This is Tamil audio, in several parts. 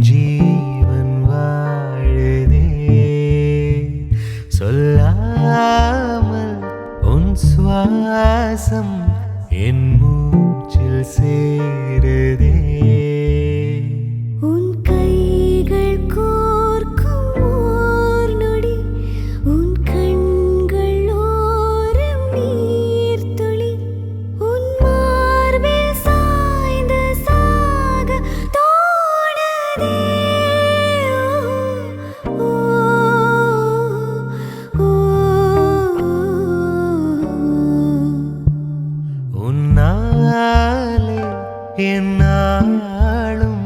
ஜீவன் வாழுதே சொல்லாமல் உன் சுவாசம் என் மூச்சில் சேருதே உன் கைகள் கோர்க்கும் ஓர் நொடி உன் கண்கள் ஓரம் நீர்த்துளி உன் மார்பில் சாய்ந்து சாக தோணுதே ஓ, ஓ, உன்னாலே என்னாலும்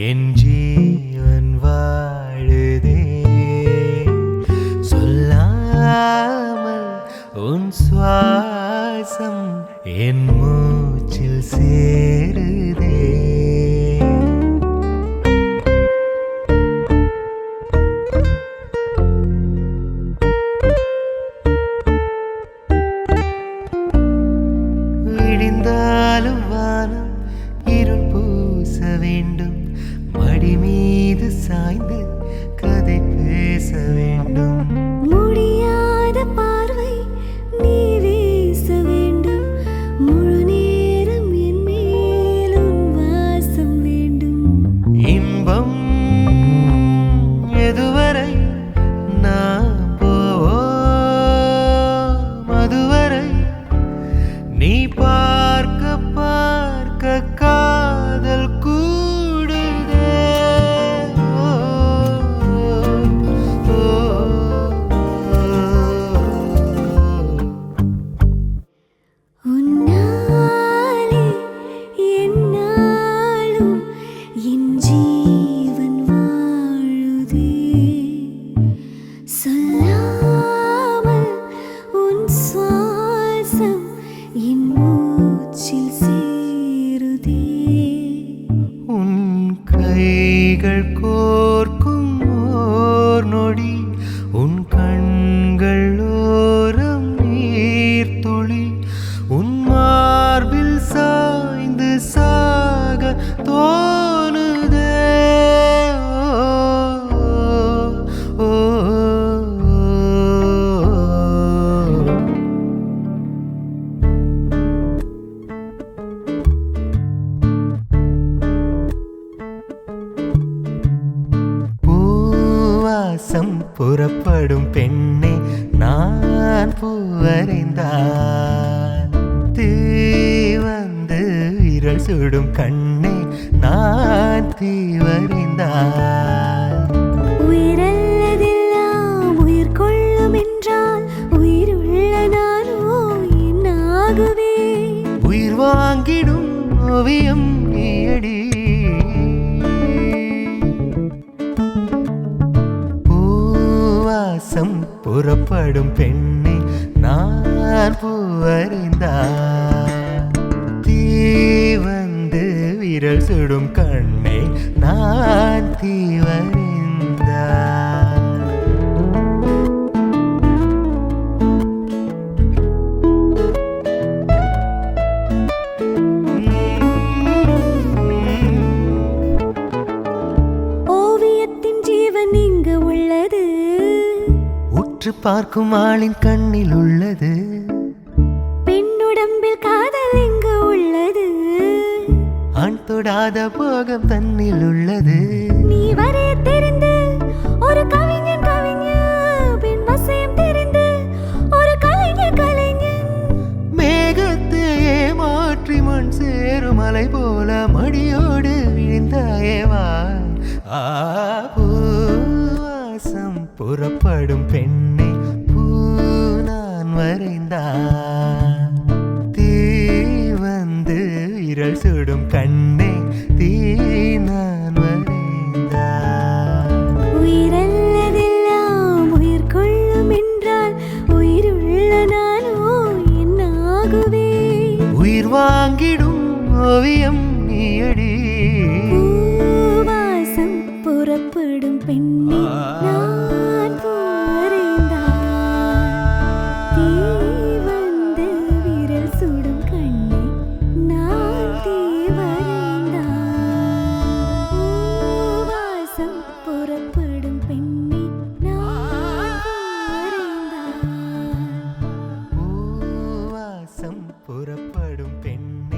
என் ஜீவன் வாழுதே சொல்லாமல் உன் சுவாசம் என் மூச்சில் சேருதே விடிந்தாலும் வானம் இருள் பூச வேண்டும் மடி மீது சாய்ந்து கதை பேச வேண்டும் முடியாத பார்வை நீ வீச வேண்டும் முழு நேரம் என் மேல் உன் வாசம் வேண்டும் இன்பம் எதுவரை நாம் போவோம் அதுவரை நீ பார்க்க பார்க்க காதல் கூடுதே ஓ, ஓ, உன்னாலே என்னாலும் என் ஜீவன் வாழுதே சொல்லாமல் உன் சுவாசம் என் மூச்சில் சேருதே உன் கைகள் கோர்க்கும் ஓர் நொடி உன் கண்கள் ஓரம் நீர்த்துளி உன் மார்பில் சாய்ந்து சாக தோணுதே ஓ, ஓ, பூவாசம் புறப்படும் பெண்ணே நான் பூவரைந்தால் தீ வந்து விரல் சுடும் கண்ணே நான் தீவரைந்தால் உயிரல்லதெல்லாம் உயிர் கொள்ளும் என்றால் உயிருள்ள நானோ என்னாகுவே உயிர் வாங்கிடும் ஓவியம் நீயடி பூவாசம் புறப்படும் பெண்ணே நான் பூவரைந்தால் தீ வந்து விரல் சுடும் கண்ணே நான் தீவரைந்தால் ஓவியத்தின் ஜீவன் இங்கு உள்ளது உற்று பார்க்கும் ஆளின் கண்ணில் உள்ளது பெண்ணுடம்பில் காதல் இங்கு உள்ளது ஆண் தொடாத போகம் தன்னில் உள்ளது நீ வரைய தெரிந்து ஒரு கவிஞன் பெண் வசியம் தெரிந்து ஒரு கலைஞன் மேகத்தை ஏமாற்றி மண் சேரும் மலை போல மடியோடு விழுந்தாயேவா பூவாசம் புறப்படும் பெண்ணை பூ நான் வரைந்தான் தீ வந்து விரல் சுடும் கண்ணை தீ நான் வரைந்தான் உயிரல்லதெல்லாம் உயிர் கொள்ளும் என்றால் உயிருள்ள நானோ என்னாகுவே உயிர் வாங்கிடும் ஓவியம் நீயடி பூவாசம் புறப்படும் பெண்ணே நான் வரைந்தால் தீ வந்து விரல் சுடும் கண்ணே நான் தீ வரைந்தால் புறப்படும் பெண்ணை நான் வரைந்தால் பூவாசம் புறப்படும் பெண்ணே